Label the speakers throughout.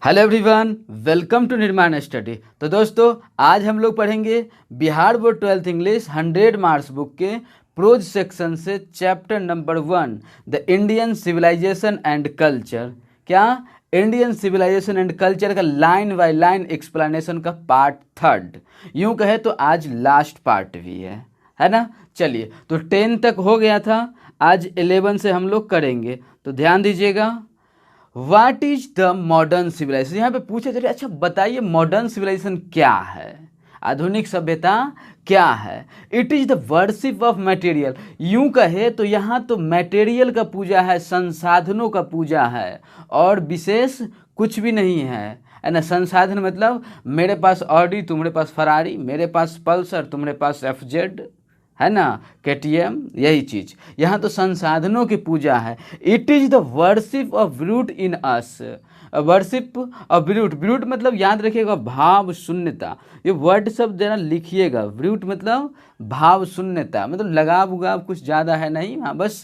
Speaker 1: Hello everyone, welcome to Nirman study. तो दोस्तों, आज हम लोग पढ़ेंगे Bihar board 12th English 100 marks book के प्रोज सेक्शन से chapter number 1 the Indian civilization and culture. क्या? इंडियन सिविलाइजेशन एंड कल्चर का लाइन बाय लाइन एक्सप्लेनेशन का पार्ट 3। यूं कहे तो आज लास्ट पार्ट भी है ना। चलिए, तो 10 तक हो गया था, आज 11 से हम लोग करेंगे। तो ध्यान दीजिएगा, what is the modern civilization. यहाँ पे पूछे चलिए, अच्छा बताइए मॉडर्न सिविलाइजेशन क्या है, आधुनिक सभ्यता क्या है। It is the worship of material. यूं कहे तो यहाँ तो मटेरियल का पूजा है, संसाधनों का पूजा है, और विशेष कुछ भी नहीं है ना। संसाधन मतलब मेरे पास ऑडी, तुम्हारे पास फरारी, मेरे पास पल्सर, तुम्हारे पास FZ, है ना, KTM, यही चीज। यहाँ तो संसाधनों की पूजा है। It is the worship of brute in us. Worship of brute, brute मतलब याद रखिएगा भाव शून्यता। ये वर्ड सब जरा लिखिएगा। ब्रूट मतलब भाव शून्यता, मतलब लगाव उगाव कुछ ज़्यादा है नहीं। हाँ, बस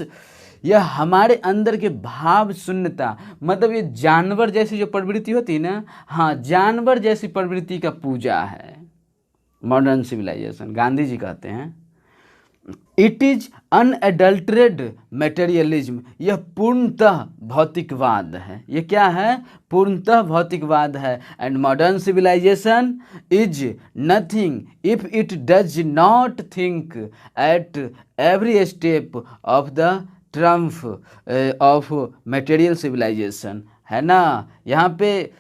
Speaker 1: यह हमारे अंदर के भाव शून्यता, मतलब ये जानवर जैसी जो प्रवृत्ति होती है ना, हाँ, जानवर जैसी प्रवृत्ति का पूजा है मॉडर्न सिविलाइजेशन। गांधी जी कहते हैं इट इज अनएडल्टरेड मटेरियलिज्म। यह पूर्णतः भौतिकवाद है। ये क्या है? पूर्णतः भौतिकवाद है। And modern civilization is nothing if it does not think at every step of the triumph of material civilization, है ना। यहाँ पे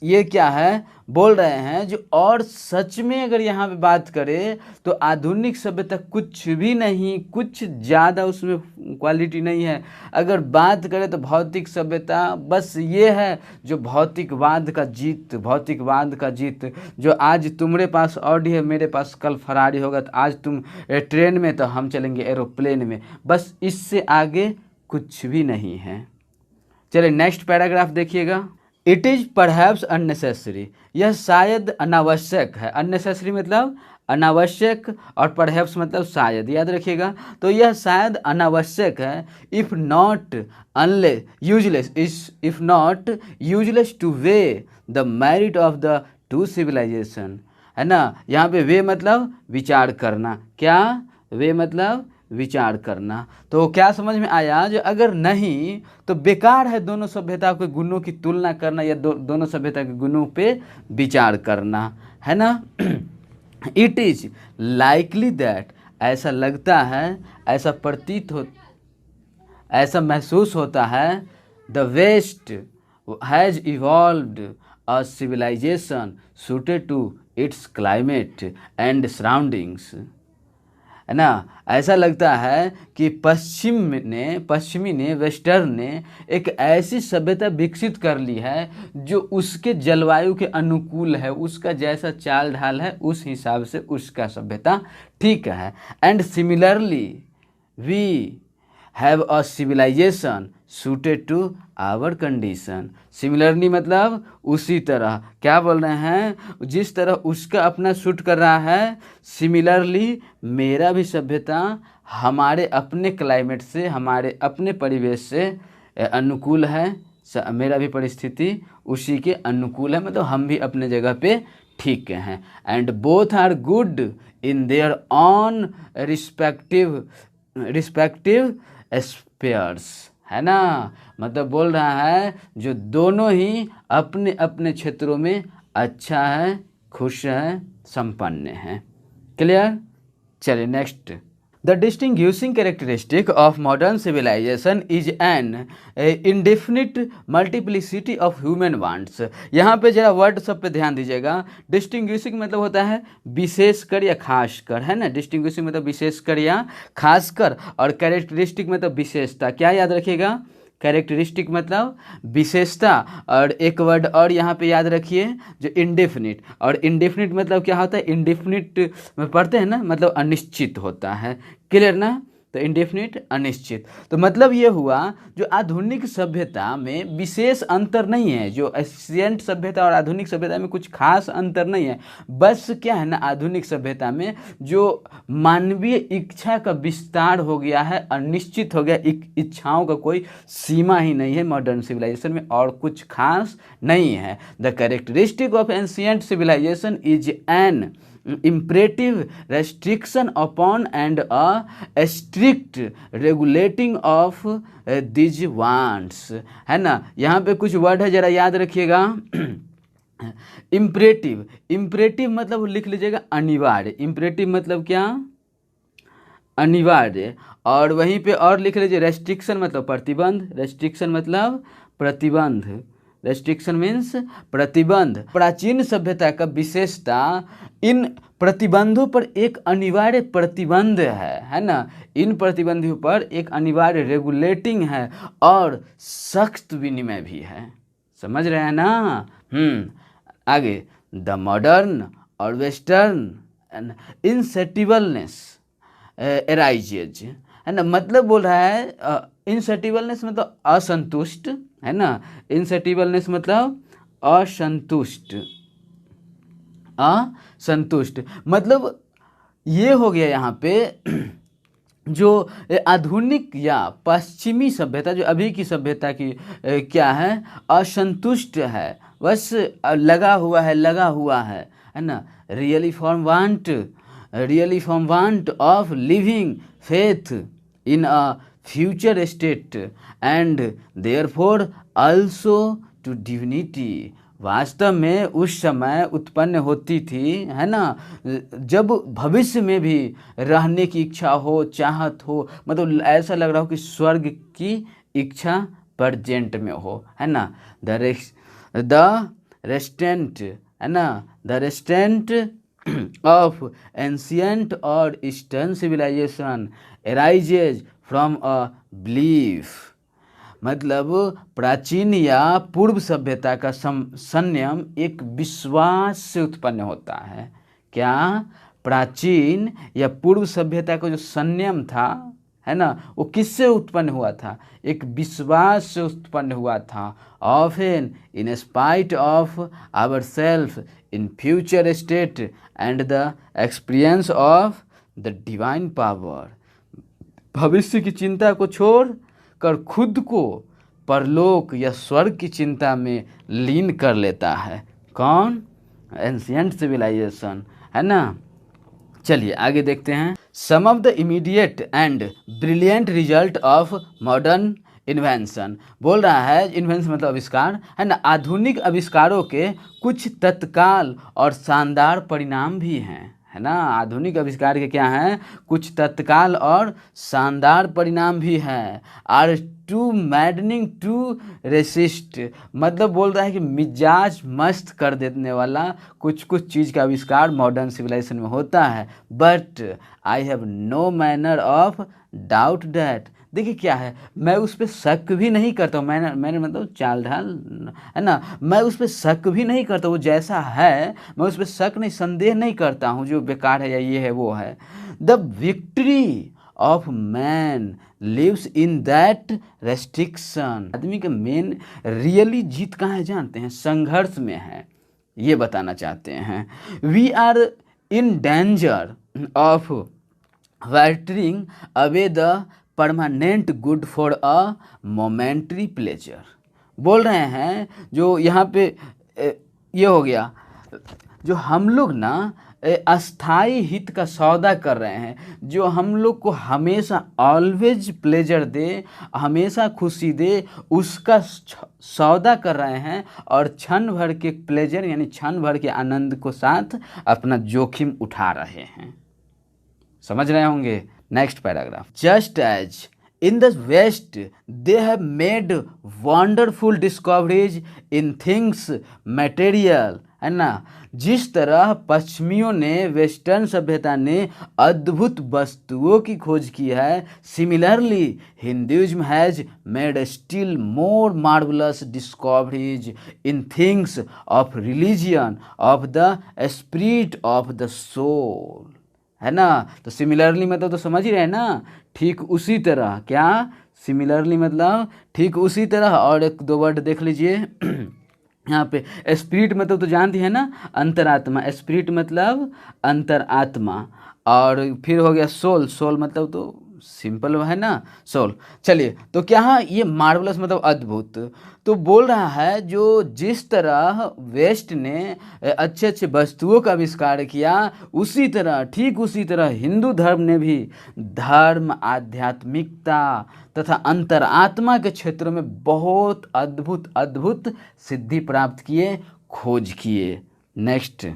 Speaker 1: ये क्या है बोल रहे हैं जो, और सच में अगर यहाँ पे बात करें तो आधुनिक सभ्यता कुछ भी नहीं, कुछ ज़्यादा उसमें क्वालिटी नहीं है। अगर बात करें तो भौतिक सभ्यता बस ये है जो भौतिकवाद का जीत, भौतिकवाद का जीत। जो आज तुम्हारे पास ऑडी है, मेरे पास कल फरारी होगा, तो आज तुम ट्रेन में तो हम चलेंगे एरोप्लेन में, बस इससे आगे कुछ भी नहीं है। चलिए नेक्स्ट पैराग्राफ देखिएगा। It is perhaps unnecessary. यह शायद अनावश्यक है। अननेसेसरी मतलब अनावश्यक, और परहैप्स मतलब शायद, याद रखिएगा। तो यह शायद अनावश्यक है, if not unless useless, if not useless to weigh the merit of the two civilization, है ना। यहाँ पे वे मतलब विचार करना। क्या? वे मतलब विचार करना। तो क्या समझ में आया? जो अगर नहीं तो बेकार है दोनों सभ्यता के गुणों की तुलना करना, या दोनों सभ्यता के गुणों पे विचार करना, है ना। इट इज लाइकली दैट, ऐसा लगता है, ऐसा प्रतीत हो, ऐसा महसूस होता है, the West has evolved a civilization suited to its climate and surroundings, है ना। ऐसा लगता है कि पश्चिमी ने वेस्टर्न ने एक ऐसी सभ्यता विकसित कर ली है जो उसके जलवायु के अनुकूल है, उसका जैसा चाल ढाल है उस हिसाब से उसका सभ्यता ठीक है। And similarly we have a civilization suited to our condition. Similarly मतलब उसी तरह, क्या बोल रहे हैं, जिस तरह उसका अपना सूट कर रहा है, सिमिलरली मेरा भी सभ्यता हमारे अपने क्लाइमेट से, हमारे अपने परिवेश से अनुकूल है। मेरा भी परिस्थिति उसी के अनुकूल है, मतलब हम भी अपने जगह पे ठीक हैं। And both are good in their own respective spheres, है ना। मतलब बोल रहा है जो दोनों ही अपने अपने क्षेत्रों में अच्छा है, खुश है, संपन्न है। क्लियर? चलिए next. The distinguishing characteristic of modern civilization is an indefinite multiplicity of human wants. यहाँ पे जरा वर्ड सब पे ध्यान दीजिएगा। डिस्टिंग्विशिंग मतलब होता है विशेषकर या खासकर, है ना। डिस्टिंग्विशिंग मतलब विशेषकर या खासकर, और कैरेक्टरिस्टिक मतलब विशेषता। क्या याद रखिएगा? कैरेक्टरिस्टिक मतलब विशेषता। और एक वर्ड और यहाँ पे याद रखिए, जो इंडेफिनिट। और इंडेफिनिट मतलब क्या होता है? इंडेफिनिट में पढ़ते हैं ना, मतलब अनिश्चित होता है। क्लियर ना? तो इंडेफिनिट अनिश्चित। तो मतलब ये हुआ जो आधुनिक सभ्यता में विशेष अंतर नहीं है, जो एशियंट सभ्यता और आधुनिक सभ्यता में कुछ खास अंतर नहीं है। बस क्या है ना, आधुनिक सभ्यता में जो मानवीय इच्छा का विस्तार हो गया है, अनिश्चित हो गया, इच्छाओं का कोई सीमा ही नहीं है मॉडर्न सिविलाइजेशन में, और कुछ खास नहीं है। The characteristic of ancient civilization is an imperative restriction upon and a strict regulating of these wants, है ना। यहाँ पे कुछ वर्ड है, जरा याद रखिएगा। इम्परेटिव, इम्परेटिव मतलब लिख लीजिएगा अनिवार्य। इम्परेटिव मतलब क्या, अनिवार्य। और वहीं पे और लिख लीजिए रेस्ट्रिक्शन मतलब प्रतिबंध, रेस्ट्रिक्शन मतलब प्रतिबंध, रेस्ट्रिक्शन मीन्स प्रतिबंध। प्राचीन सभ्यता का विशेषता इन प्रतिबंधों पर एक अनिवार्य प्रतिबंध है ना, इन प्रतिबंधों पर एक अनिवार्य रेगुलेटिंग है और सख्त विनिमय भी है। समझ रहे हैं ना। आगे, द मॉडर्न और वेस्टर्न इनसेटिबलनेस एराइजेज, है ना। मतलब बोल रहा है इनसेटिबलनेस मतलब असंतुष्ट, है ना। इनसेटिबलनेस मतलब असंतुष्ट, असंतुष्ट मतलब ये हो गया यहाँ पे जो आधुनिक या पश्चिमी सभ्यता, जो अभी की सभ्यता की क्या है, असंतुष्ट है, बस लगा हुआ है ना। Really from want of living faith in a future state and therefore also to divinity. वास्तव में उस समय उत्पन्न होती थी, है ना, जब भविष्य में भी रहने की इच्छा हो, चाहत हो, मतलब ऐसा लग रहा हो कि स्वर्ग की इच्छा प्रेजेंट में हो, है ना। द रेस्टेंट, है ना, the restraint of ancient or Eastern civilization arises from a belief. मतलब प्राचीन या पूर्व सभ्यता का संयम एक विश्वास से उत्पन्न होता है। क्या, प्राचीन या पूर्व सभ्यता का जो संयम था, है ना, वो किससे उत्पन्न हुआ था, एक विश्वास से उत्पन्न हुआ था। Often in spite of our self in future state and the experience of the divine power. भविष्य की चिंता को छोड़ कर खुद को परलोक या स्वर्ग की चिंता में लीन कर लेता है। कौन, एंशियंट सिविलाइजेशन, है ना। चलिए आगे देखते हैं। Some of the immediate and brilliant result of modern invention. बोल रहा है इन्वेंशन मतलब आविष्कार, है ना। आधुनिक आविष्कारों के कुछ तत्काल और शानदार परिणाम भी हैं, है ना। आधुनिक आविष्कार के क्या हैं, कुछ तत्काल और शानदार परिणाम भी हैं। Are too maddening to resist, मतलब बोल रहा है कि मिजाज मस्त कर देने वाला कुछ चीज़ का आविष्कार मॉडर्न सिविलाइजेशन में होता है। But I have no manner of doubt that. देखिए क्या है, मैं उस पर शक भी नहीं करता हूँ, मैंने मतलब चाल ढाल, है ना, मैं उस पर शक भी नहीं करता। वो जैसा है मैं उस पर शक नहीं, संदेह नहीं करता हूँ जो बेकार है या ये है वो है। The victory of man lives in that restriction. आदमी का मेन रियली जीत कहाँ है जानते हैं, संघर्ष में है, ये बताना चाहते हैं। We are in danger of watering away the permanent good for a momentary pleasure. बोल रहे हैं जो यहाँ पे ये हो गया, जो हम लोग ना अस्थाई हित का सौदा कर रहे हैं, जो हम लोग को हमेशा ऑलवेज प्लेजर दे, हमेशा खुशी दे, उसका सौदा कर रहे हैं और क्षण भर के प्लेजर यानी क्षण भर के आनंद को साथ अपना जोखिम उठा रहे हैं। समझ रहे होंगे। Next paragraph. Just as in the West they have made wonderful discoveries in things material, है ना। जिस तरह पश्चिमियों ने, वेस्टर्न सभ्यता ने अद्भुत वस्तुओं की खोज की है, similarly Hinduism has made still more marvellous discoveries in things of religion, of the spirit of the soul. है ना। तो सिमिलरली मतलब तो समझ ही रहे हैं ना, ठीक उसी तरह। क्या सिमिलरली मतलब ठीक उसी तरह। और एक दो वर्ड देख लीजिए यहाँ पे स्पिरिट मतलब तो जानती है ना, अंतरात्मा। स्पिरिट मतलब अंतरात्मा। और फिर हो गया सोल। सोल मतलब तो सिंपल है ना, सोल। चलिए, तो क्या है ये मार्वलस मतलब अद्भुत। तो बोल रहा है जो जिस तरह वेस्ट ने अच्छे अच्छे वस्तुओं का आविष्कार किया, उसी तरह ठीक उसी तरह हिंदू धर्म ने भी धर्म, आध्यात्मिकता तथा अंतरात्मा के क्षेत्रों में बहुत अद्भुत अद्भुत सिद्धि प्राप्त किए, खोज किए। Next,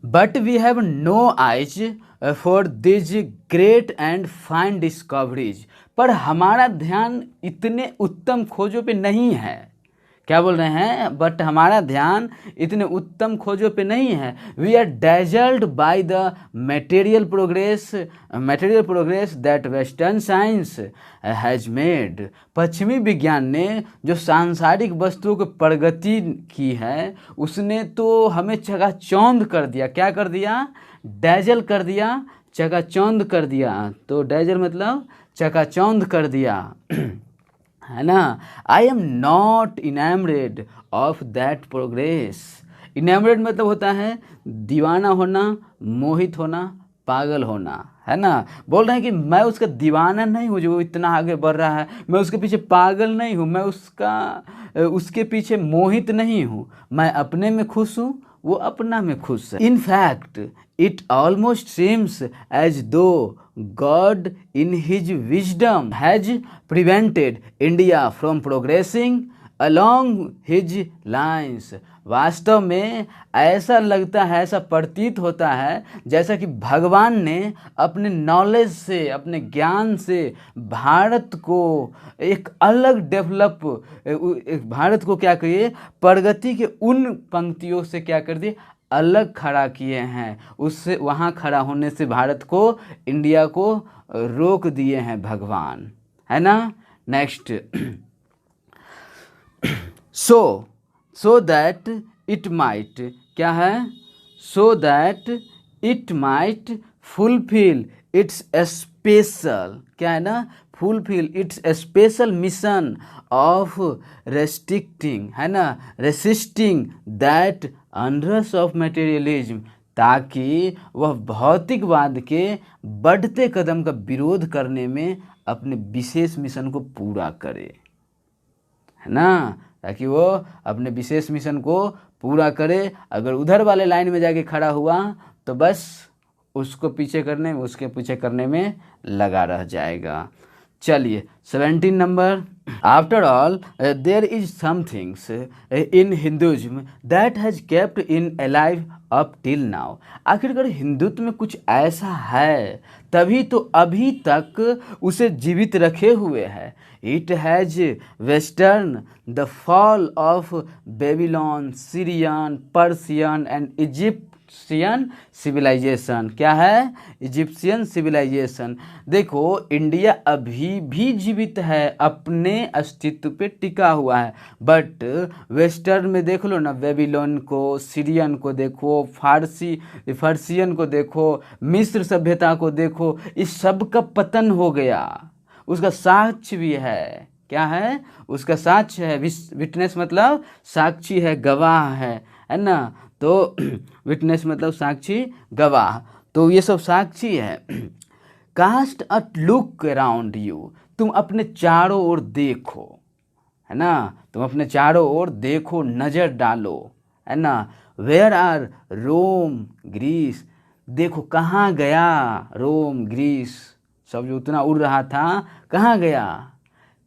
Speaker 1: but we have no eyes for these great and fine discoveries. पर हमारा ध्यान इतने उत्तम खोजों पे नहीं है। क्या बोल रहे हैं, बट हमारा ध्यान इतने उत्तम खोजों पे नहीं है। We are dazzled by the material progress that western science has made. पश्चिमी विज्ञान ने जो सांसारिक वस्तुओं की प्रगति की है, उसने तो हमें चकाचौंध कर दिया। क्या कर दिया, डेजल कर दिया, चकाचौंध कर दिया। तो डेजल मतलब चकाचौंध कर दिया है ना। I am not enamoured of that progress. Enamoured मतलब होता है दीवाना होना, मोहित होना, पागल होना, है ना। बोल रहे हैं कि मैं उसका दीवाना नहीं हूँ जो वो इतना आगे बढ़ रहा है, मैं उसके पीछे पागल नहीं हूँ, मैं उसके पीछे मोहित नहीं हूँ। मैं अपने में खुश हूँ, वो अपना में खुश है। In fact it almost seems as though God in his wisdom has prevented India from progressing along his lines। वास्तव में ऐसा लगता है, ऐसा प्रतीत होता है जैसा कि भगवान ने अपने नॉलेज से, अपने ज्ञान से भारत को एक अलग भारत को क्या करिए, प्रगति के उन पंक्तियों से क्या कर दिए, अलग खड़ा किए हैं। उससे वहाँ खड़ा होने से भारत को, इंडिया को रोक दिए हैं भगवान, है ना। Next, so that it might, क्या है, so that it might fulfil it's special, क्या है ना, fulfil it's special mission of restricting, है ना, resisting that onrush of materialism. ताकि वह भौतिकवाद के बढ़ते कदम का विरोध करने में अपने विशेष मिशन को पूरा करे, है ना। ताकि वो अपने विशेष मिशन को पूरा करे। अगर उधर वाले लाइन में जाके खड़ा हुआ तो बस उसको पीछे करने में, उसके पीछे करने में लगा रह जाएगा। चलिए 17 number, after all there is somethings in Hinduism that has kept in alive up till now. आखिरकार हिंदुत्व में कुछ ऐसा है, तभी तो अभी तक उसे जीवित रखे हुए है। It has western the fall of Babylon, Syrian, Persian and Egyptian civilization. क्या है, इजिप्शियन सिविलाइजेशन। देखो इंडिया अभी भी जीवित है, अपने अस्तित्व पे टिका हुआ है। बट वेस्टर्न में देख लो ना, बेबीलोन को, सीरियन को देखो, फारसियन को देखो, मिस्र सभ्यता को देखो, इस सब का पतन हो गया। उसका साक्ष्य भी है। क्या है, उसका साक्ष्य है। विटनेस मतलब साक्षी है, गवाह है ना। तो विटनेस मतलब साक्षी, गवाह। तो ये सब साक्षी है। Cast a look around you, तुम अपने चारों ओर देखो, है ना, तुम अपने चारों ओर देखो, नजर डालो, है ना। वेयर आर रोम ग्रीस, देखो कहाँ गया रोम ग्रीस, सब जो उतना उड़ रहा था कहाँ गया।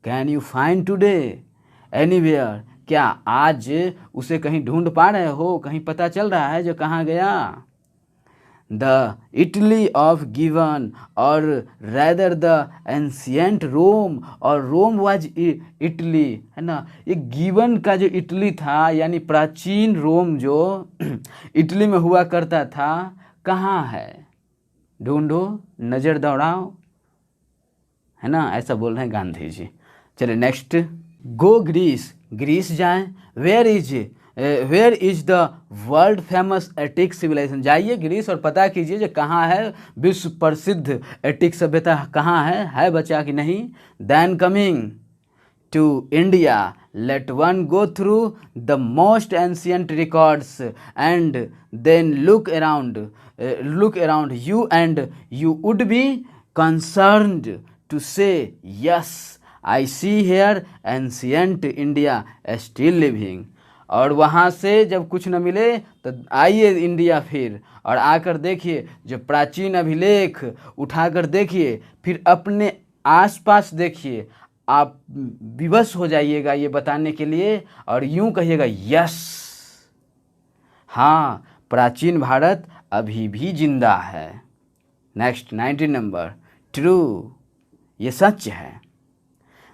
Speaker 1: Can you find today anywhere, क्या आज उसे कहीं ढूंढ पा रहे हो, कहीं पता चल रहा है जो कहाँ गया। द इटली ऑफ गिवन और रैदर द एंशियंट रोम, और रोम वाज इटली, है ना। ये गिवन का जो इटली था, यानी प्राचीन रोम जो इटली में हुआ करता था, कहाँ है, ढूंढो, नज़र दौड़ाओ, है ना। ऐसा बोल रहे हैं गांधी जी। चलिए नेक्स्ट, गो ग्रीस, ग्रीस जाएं। Where is where is the world famous Attic civilization, जाइए ग्रीस और पता कीजिए जो कहाँ है विश्व प्रसिद्ध एटिक सभ्यता कहाँ है बचा कि नहीं। Then coming to India, let one go through the most ancient records and then look around you and you would be concerned to say yes, I see here ancient India still living। और वहाँ से जब कुछ न मिले तो आइए India फिर और आकर देखिए जो प्राचीन अभिलेख उठाकर देखिए, फिर अपने आसपास देखिए, आप विवश हो जाइएगा ये बताने के लिए और यूं कहिएगा यस, हाँ प्राचीन भारत अभी भी जिंदा है। नेक्स्ट 19 नंबर, ट्रू, ये सच है।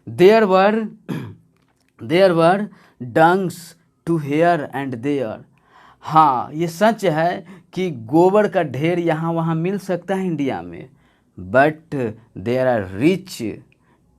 Speaker 1: There were dungs to here and there, हाँ ये सच है कि गोबर का ढेर यहाँ वहाँ मिल सकता है इंडिया में, but there are rich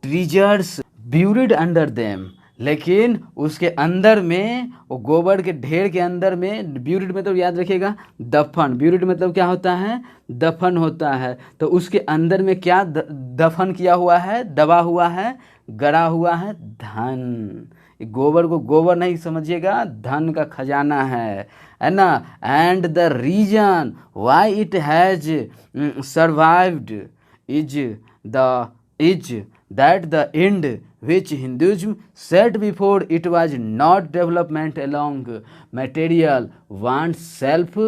Speaker 1: treasures buried under them, लेकिन उसके अंदर में वो गोबर के ढेर के अंदर में, ब्यूरिड मतलब याद रखिएगा दफन, ब्यूरिड मतलब क्या होता है, दफन होता है। तो उसके अंदर में क्या दफन किया हुआ है, दबा हुआ है, गड़ा हुआ है धन। गोबर को गोबर नहीं समझिएगा, धन का खजाना है ना। And the reason why it has survived is that the end which Hinduism set before it was not development along material wants self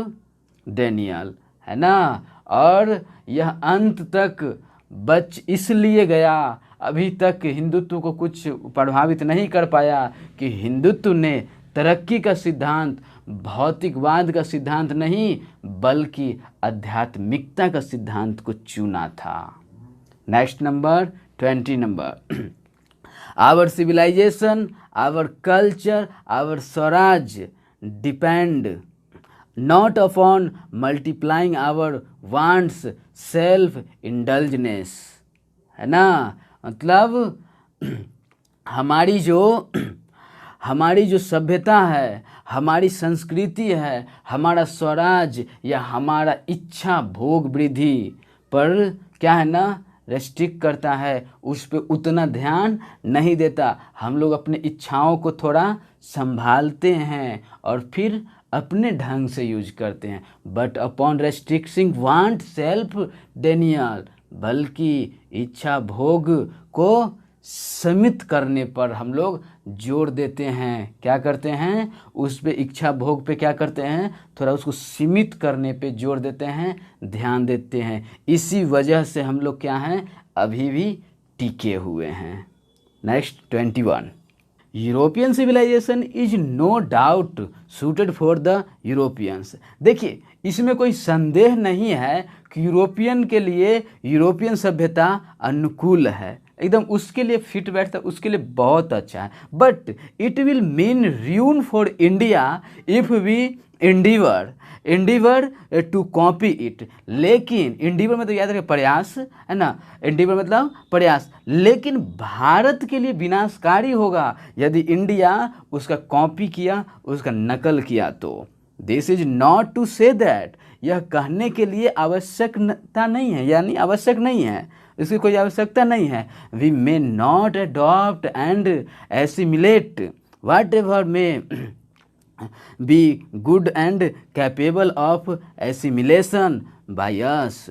Speaker 1: denial, है ना। और यह अंत तक बच इसलिए गया, अभी तक हिंदुत्व को कुछ प्रभावित नहीं कर पाया कि हिंदुत्व ने तरक्की का सिद्धांत, भौतिकवाद का सिद्धांत नहीं बल्कि आध्यात्मिकता का सिद्धांत को चुना था। Next number 20 number, our civilisation, our culture, our Swaraj depend not upon multiplying our wants self indulgence, है ना। मतलब हमारी जो सभ्यता है, हमारी संस्कृति है, हमारा स्वराज या हमारा इच्छा भोग वृद्धि पर क्या है ना रेस्ट्रिक्ट करता है, उस पर उतना ध्यान नहीं देता। हम लोग अपनी इच्छाओं को थोड़ा संभालते हैं और फिर अपने ढंग से यूज करते हैं। But upon restricting want self Daniel, बल्कि इच्छा भोग को सीमित करने पर हम लोग जोर देते हैं। क्या करते हैं, उस पे इच्छा भोग पे क्या करते हैं, थोड़ा उसको सीमित करने पे जोर देते हैं, ध्यान देते हैं। इसी वजह से हम लोग क्या हैं, अभी भी टिके हुए हैं। Next 21, European civilization is no doubt suited for the Europeans. देखिए इसमें कोई संदेह नहीं है कि यूरोपियन के लिए यूरोपियन सभ्यता अनुकूल है, एकदम उसके लिए फिट बैठता है, उसके लिए बहुत अच्छा है। But it will mean ruin for India if we endeavor to copy it. लेकिन endeavor में तो याद रखें प्रयास, है ना, endeavor मतलब प्रयास, लेकिन भारत के लिए विनाशकारी होगा यदि इंडिया उसका कॉपी किया, उसका नकल किया तो। This is not to say that, यह कहने के लिए आवश्यकता नहीं है, यानी आवश्यक नहीं है, इसकी कोई आवश्यकता नहीं है। We may not adopt and assimilate whatever may be good and capable of assimilation by us.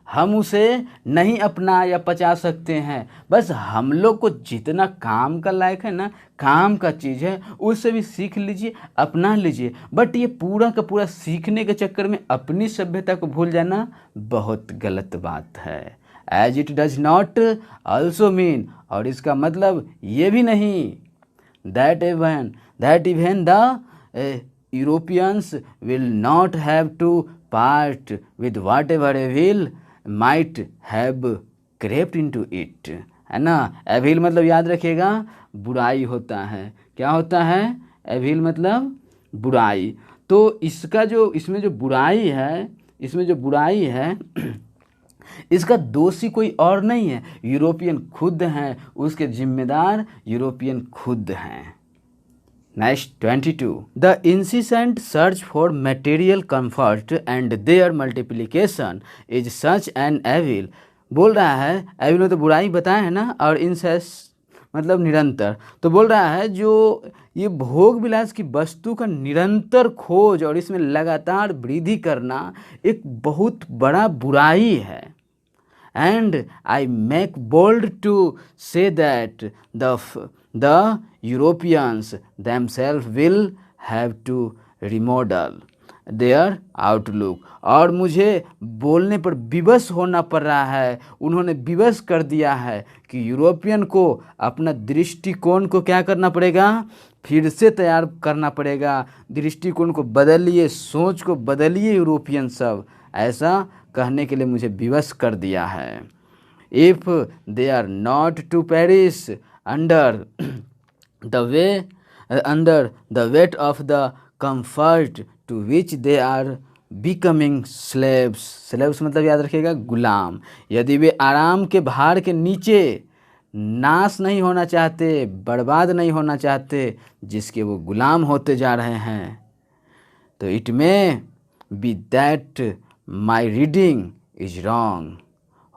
Speaker 1: हम उसे नहीं अपना या पचा सकते हैं, बस हम लोग को जितना काम का लायक है ना, काम का चीज़ है, उससे भी सीख लीजिए, अपना लीजिए। बट ये पूरा का पूरा सीखने के चक्कर में अपनी सभ्यता को भूल जाना बहुत गलत बात है। As it does not also mean, और इसका मतलब ये भी नहीं that even the Europeans will not have to part with whatever evil might have crept into it, है ना। एविल मतलब याद रखिएगा बुराई होता है। क्या होता है, एविल मतलब बुराई। तो इसका जो इसमें जो बुराई है इसका दोषी कोई और नहीं है, यूरोपियन खुद हैं, उसके जिम्मेदार यूरोपियन खुद हैं। Next 22. The incessant search for material comfort and their multiplication is such an evil. बोल रहा है evil में तो बुराई बताए है ना, और incest मतलब निरंतर, तो बोल रहा है जो ये भोग विलास की वस्तु का निरंतर खोज और इसमें लगातार वृद्धि करना एक बहुत बड़ा बुराई है. And I make bold to say that the Europeans themselves will have to remodel their outlook. और मुझे बोलने पर विवश होना पड़ रहा है, उन्होंने विवश कर दिया है कि यूरोपियन को अपना दृष्टिकोण को क्या करना पड़ेगा, फिर से तैयार करना पड़ेगा. दृष्टिकोण को बदलिए, सोच को बदलिए यूरोपियन सब, ऐसा कहने के लिए मुझे विवश कर दिया है. If they are not to perish under the weight of the comfort to which they are becoming slaves. Slaves मतलब याद रखिएगा गुलाम. यदि वे आराम के भार के नीचे नाश नहीं होना चाहते, बर्बाद नहीं होना चाहते, जिसके वो गुलाम होते जा रहे हैं, तो it may be that my reading is wrong.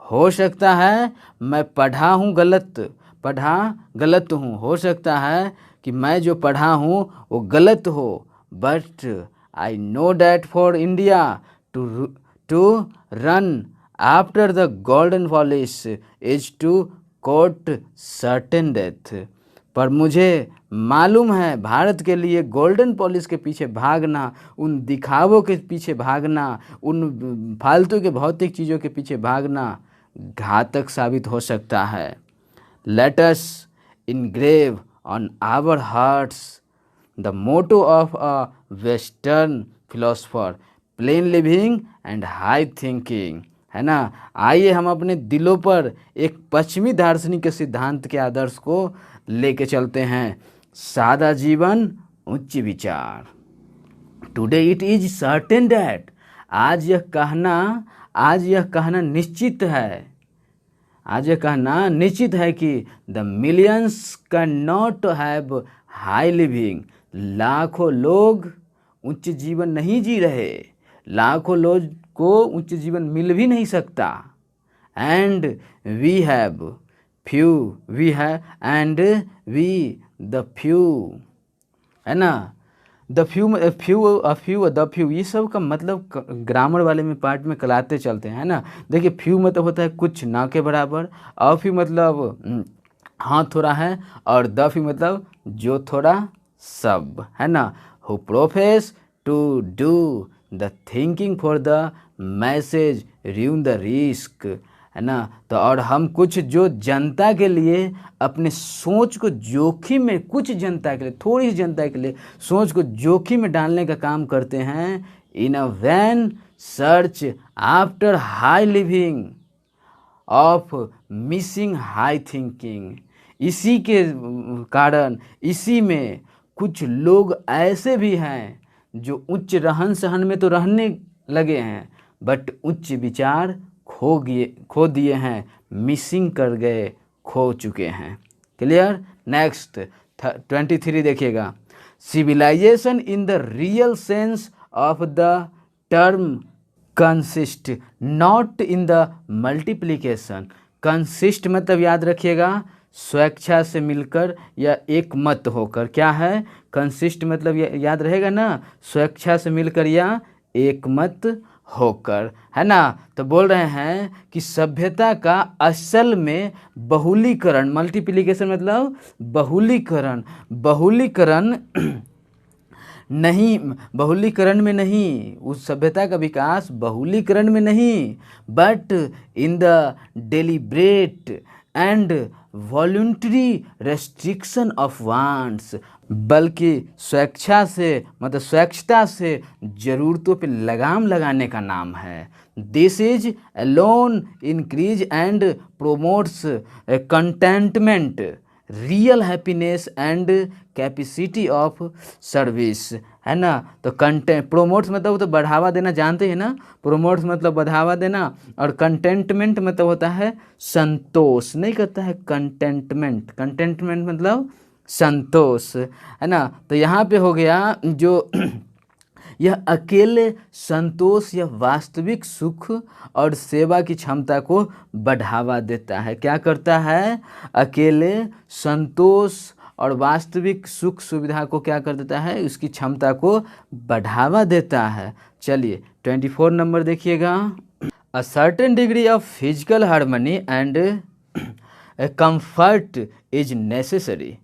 Speaker 1: हो सकता है मैं पढ़ा गलत हूँ, हो सकता है कि मैं जो पढ़ा हूँ वो गलत हो. But I know that for India to run after the golden polish is to court certain death. पर मुझे मालूम है भारत के लिए गोल्डन पॉलिश के पीछे भागना, उन दिखावों के पीछे भागना, उन फालतू के भौतिक चीज़ों के पीछे भागना घातक साबित हो सकता है. Let us engrave on our hearts the motto of a western philosopher, plain living and high thinking, है ना. आइए हम अपने दिलों पर एक पश्चिमी दार्शनिक के सिद्धांत के आदर्श को लेके चलते हैं. सादा जीवन, उच्च विचार. Today it is certain that, आज यह कहना निश्चित है, कि the millions can not have high living. लाखों लोग उच्च जीवन नहीं जी रहे, लाखों लोग को उच्च जीवन मिल भी नहीं सकता. And we have the few, है ना. द फ्यू ये सब का मतलब ग्रामर वाले में पार्ट में कलाते चलते हैं, है ना. देखिए फ्यू मतलब होता है कुछ ना के बराबर, अ फ्यू मतलब हाँ थोड़ा है, और द फ्यू मतलब जो थोड़ा सब, है ना. Who profess to do the thinking for the masses run the risk, है ना. तो और हम कुछ जो जनता के लिए अपने सोच को जोखिम में, कुछ जनता के लिए, थोड़ी सी जनता के लिए सोच को जोखिम में डालने का काम करते हैं. In a vain search after high living of missing high thinking. इसी के कारण, इसी में कुछ लोग ऐसे भी हैं जो उच्च रहन सहन में तो रहने लगे हैं, बट उच्च विचार खो दिए हैं, मिसिंग कर गए, खो चुके हैं. क्लियर. नेक्स्ट 23 देखिएगा. Civilization in the real sense of the term consist not in the multiplication. Consist मतलब याद रखिएगा स्वेच्छा से मिलकर या एक मत होकर. क्या है कंसिस्ट मतलब, याद रहेगा ना, स्वेच्छा से मिलकर या एक मत होकर, है ना. तो बोल रहे हैं कि सभ्यता का असल में बहुलीकरण, मल्टीप्लिकेशन मतलब बहुलीकरण नहीं, बहुलीकरण में नहीं, उस सभ्यता का विकास बहुलीकरण में नहीं, but in the deliberate and voluntary restriction of wants, बल्कि स्वेच्छता से ज़रूरतों पे लगाम लगाने का नाम है. This is alone increase and promotes contentment, real happiness and capacity of service, है ना. तो प्रोमोट्स मतलब तो बढ़ावा देना, जानते हैं ना. प्रोमोट्स मतलब बढ़ावा देना, और कंटेंटमेंट मतलब होता है संतोष, नहीं करता है कंटेंटमेंट मतलब संतोष, है ना। तो यहाँ पे हो गया जो यह अकेले संतोष या वास्तविक सुख और सेवा की क्षमता को बढ़ावा देता है। क्या करता है? अकेले संतोष और वास्तविक सुख सुविधा को क्या कर देता है? उसकी क्षमता को बढ़ावा देता है। चलिए 24 नंबर देखिएगा। A certain degree of physical harmony and comfort is necessary.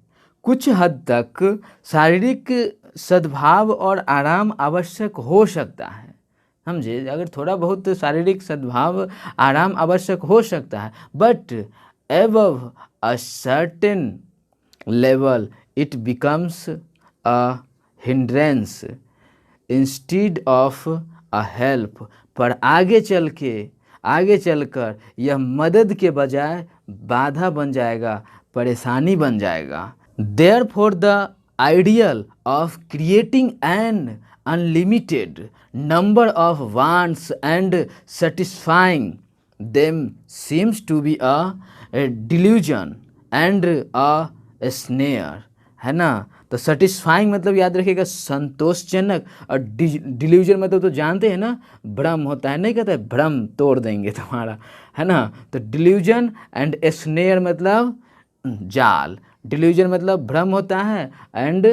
Speaker 1: कुछ हद तक शारीरिक सद्भाव और आराम आवश्यक हो सकता है। समझे, अगर थोड़ा बहुत शारीरिक सद्भाव आराम आवश्यक हो सकता है, but above a certain level it becomes a hindrance instead of a help. पर आगे चलकर यह मदद के बजाय बाधा बन जाएगा, परेशानी बन जाएगा। Therefore, the ideal of creating an unlimited number of wants and satisfying them seems to be a delusion and a snare, है ना। तो सेटिस्फाइंग मतलब याद रखिएगा संतोषजनक, और डिल्यूजन मतलब तो जानते हैं ना, भ्रम होता है, नहीं कहता है भ्रम तोड़ देंगे तुम्हारा, है ना। तो डिल्यूजन एंड स्नेयर मतलब जाल। डिल्यूजन मतलब भ्रम होता है एंड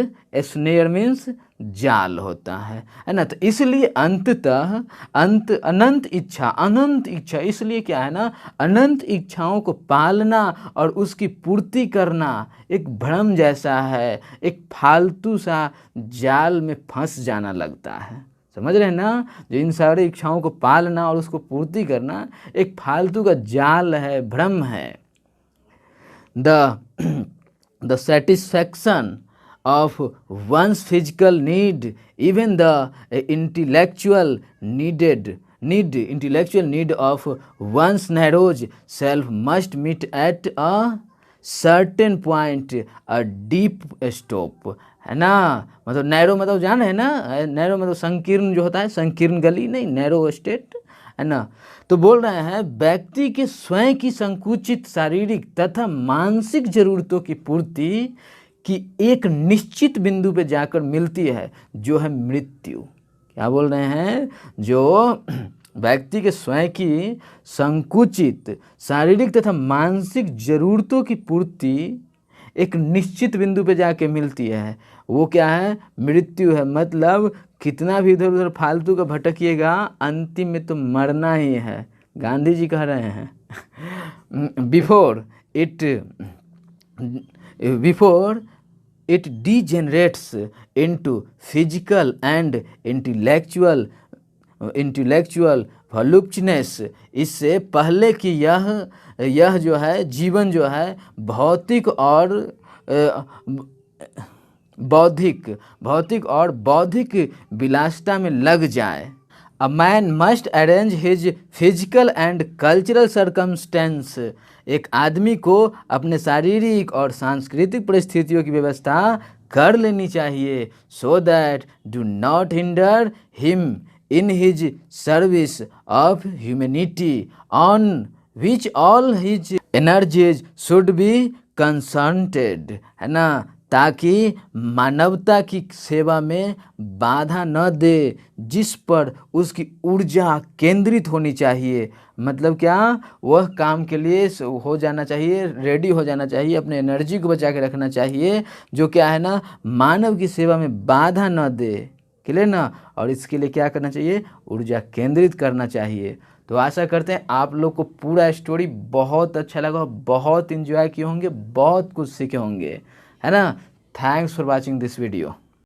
Speaker 1: स्नेयर मीन्स जाल होता है ना। तो इसलिए अंततः अनंत इच्छा इसलिए क्या है ना, अनंत इच्छाओं को पालना और उसकी पूर्ति करना एक भ्रम जैसा है, एक फालतू सा जाल में फंस जाना लगता है। समझ रहे हैं ना, जो इन सारी इच्छाओं को पालना और उसको पूर्ति करना एक फालतू का जाल है, भ्रम है। The satisfaction of one's physical need, even the intellectual need of one's narrow self must meet at a certain point, a deep stop, है ना। मतलब नैरो मतलब जान है ना, नैरो मतलब संकीर्ण जो होता है, संकीर्ण गली नहीं, नैरो स्टेट, है ना। तो बोल रहे हैं व्यक्ति के स्वयं की संकुचित शारीरिक तथा मानसिक जरूरतों की पूर्ति की एक निश्चित बिंदु पे जाकर मिलती है, जो है मृत्यु। क्या बोल रहे हैं? जो व्यक्ति के स्वयं की संकुचित शारीरिक तथा मानसिक जरूरतों की पूर्ति एक निश्चित बिंदु पे जाके मिलती है, वो क्या है? मृत्यु है। मतलब कितना भी इधर उधर फालतू का भटकिएगा, अंतिम में तो मरना ही है। गांधी जी कह रहे हैं before it degenerates into physical and intellectual voluptuousness, इससे पहले कि यह जो है जीवन जो है भौतिक और बौद्धिक विलासिता में लग जाए। A man must arrange his physical and cultural circumstance, एक आदमी को अपने शारीरिक और सांस्कृतिक परिस्थितियों की व्यवस्था कर लेनी चाहिए, so that do not hinder him in his service of humanity, on which all his energies should be concentrated, है ना। ताकि मानवता की सेवा में बाधा न दे, जिस पर उसकी ऊर्जा केंद्रित होनी चाहिए। मतलब क्या? वह काम के लिए हो जाना चाहिए, रेडी हो जाना चाहिए, अपने एनर्जी को बचा के रखना चाहिए, जो क्या है ना, मानव की सेवा में बाधा न दे। क्लियर ना? और इसके लिए क्या करना चाहिए? ऊर्जा केंद्रित करना चाहिए। तो आशा करते हैं आप लोग को पूरा स्टोरी बहुत अच्छा लगा, बहुत इंजॉय किए होंगे, बहुत कुछ सीखे होंगे, है ना। Thanks for watching this video.